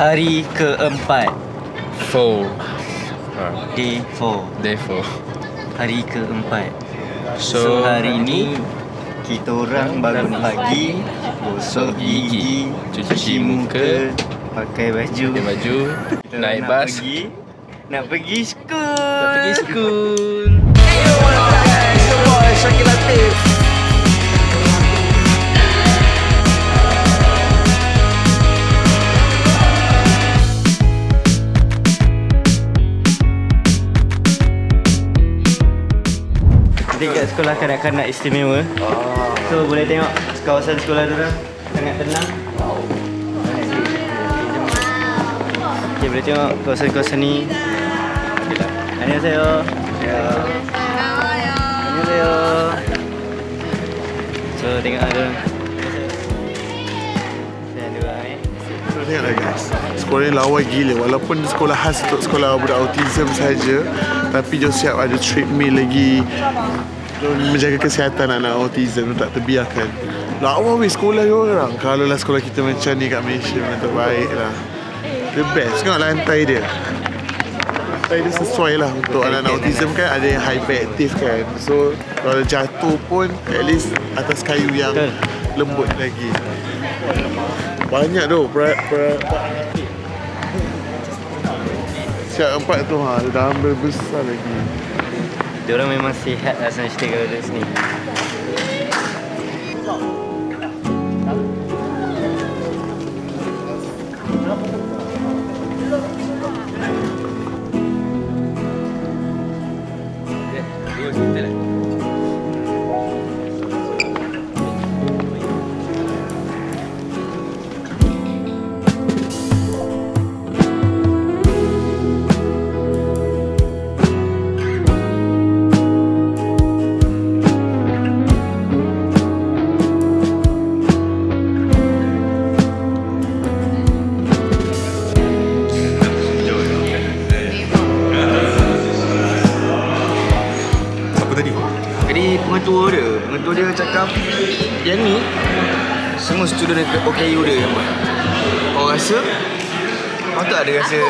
Hari keempat. Day 4. Hari keempat. So hari ni kita orang bangun pagi, gosok gigi, cuci muka, pakai baju, kita naik bas, nak pergi school. Hey, what up guys? Your boy Syakil Latif. Dekat sekolah kanak-kanak istimewa. So boleh tengok kawasan sekolah diorang sangat tenang. Okay, boleh tengok kawasan-kawasan ni. Annyeonghaseyo. Annyeonghaseyo. So tengok ada. Tengoklah guys, sekolah ni lawa gila. Walaupun sekolah khas untuk sekolah budak autism saja, tapi dia siap ada treatment lagi, menjaga kesihatan anak autism, tak terbiarkan. Lawa weh sekolah dia orang. Kalau lah sekolah kita macam ni kat Malaysia, memang terbaik lah. The best. Tengok lantai dia. Lantai dia sesuai lah untuk anak-anak autism kan. Ada yang hyperactive kan. So kalau jatuh pun at least atas kayu yang lembut lagi. Banyak tu siap 4 tu dah ambil besar lagi. Diorang memang sihat lah sensitif kalau dari sini. Jadi pengetua dia cakap yang ni semua student OKU dia nampak. Kau rasa? Kau tak ada rasa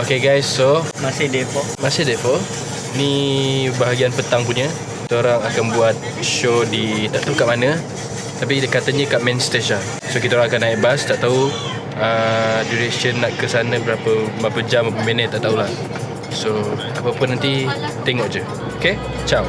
Okay guys, so masih day 4. Ni bahagian petang punya. Kita orang akan buat show di tak tahu kat mana, tapi dia katanya kat main stage lah. So kita orang akan naik bas, tak tahu duration nak ke sana berapa jam, berapa minit, tak tahulah. So apa-apa nanti tengok je. Okay, ciao.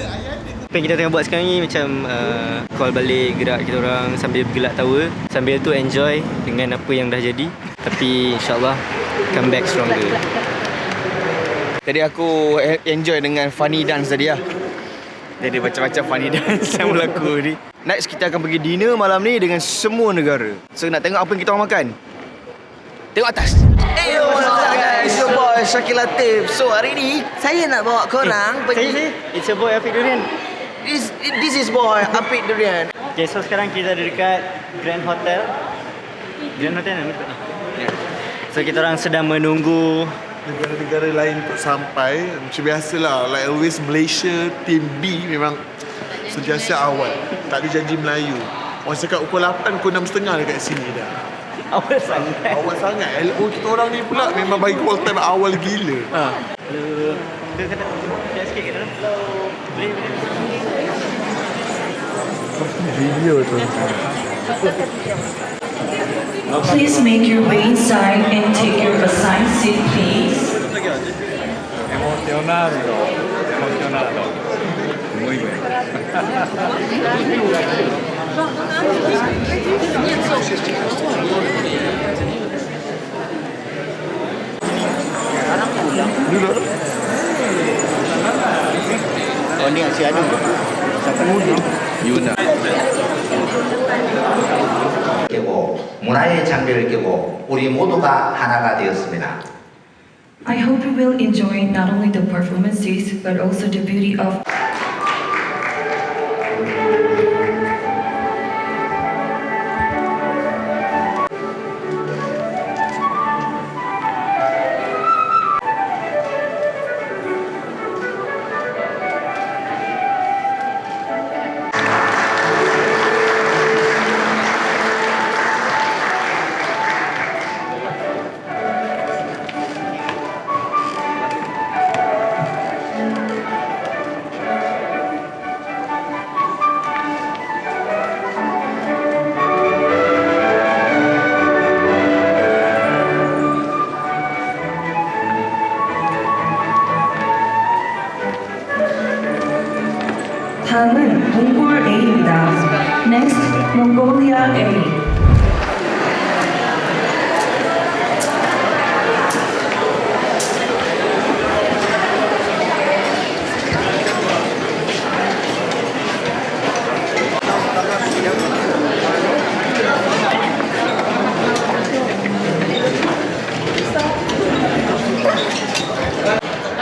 Apa yang kita tengah buat sekarang ni macam call balik gerak kita orang sambil bergelak tawa. Sambil tu enjoy dengan apa yang dah jadi. Tapi insyaAllah come back stronger. Tadi aku enjoy dengan funny dance tadi lah. Jadi macam-macam funny dance yang berlaku ni. Next kita akan pergi dinner malam ni dengan semua negara. So nak tengok apa yang kita orang makan? Tengok atas. Hey, what's up guys? It's your boy Syakil Latif. So hari ni saya nak bawa korang pergi. It's your boy Afiq Durian. This is boy Apik Durian. Okay, so sekarang kita ada dekat Grand Hotel. Grand Hotel nama tu? So kita orang sedang menunggu negara-negara lain untuk sampai. Macam biasalah, like always Malaysia team B memang sentiasa awal. Tak ada janji Melayu. Orang cakap pukul 8, pukul 6.30 dekat sini dah. awal sangat. Awal sangat. LO kita orang ni pula memang bagi call time awal gila. Kita kata sikit kat dalam. Boleh. Video tu. Please make your way inside and take your assigned seat, please. Muy bien. Oh ni asyik ada. Sampai muda. Yuna. 깨고 문화의 장벽을 깨고 우리 모두가 하나가 되었습니다. I hope you will enjoy not only the performances but also the beauty of 다음은 몽골 A입니다. Next, Mongolia A.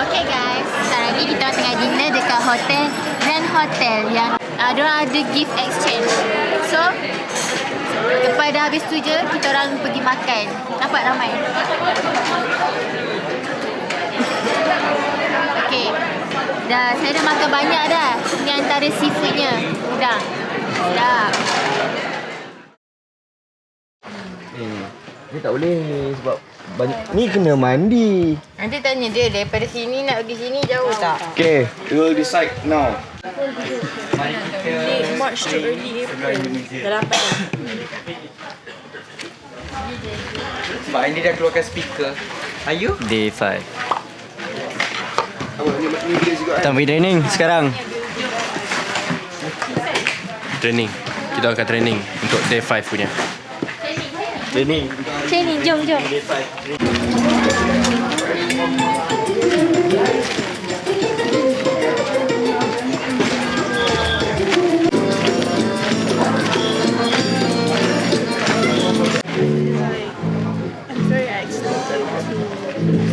Okay guys, sekarang ni kita tengah dinner dekat hotel Grand Hotel yang diorang ada gift exchange. So, lepas dah habis tu je, kita orang pergi makan. Nampak ramai? Okay. Saya dah makan banyak dah. Ni antara seafoodnya. Dah. Sedap. Ni tak boleh ni sebab banyak. Ni kena mandi. Nanti tanya dia daripada sini nak pergi sini jauh tak? Okay, we will decide now. March to early April. Dah dapat dah. Sebab Andy dah keluarkan speaker. Are you? Day 5. Kita pergi training sekarang. Training. Kita akan training untuk day 5 punya. Training. Jom. Day 5. I'm very excited to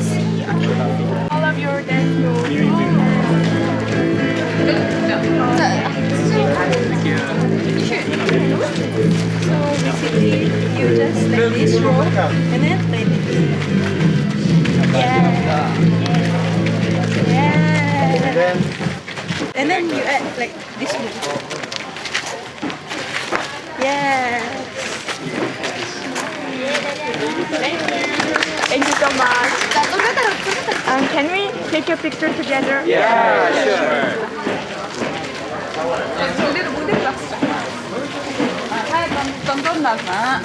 see all of your dance moves. So basically, you just like this roll and then like this. Yeah. And then you add like this move. Yeah. Thank you so much. Can we take a picture together? Yeah, sure. Tonton dah, Mak.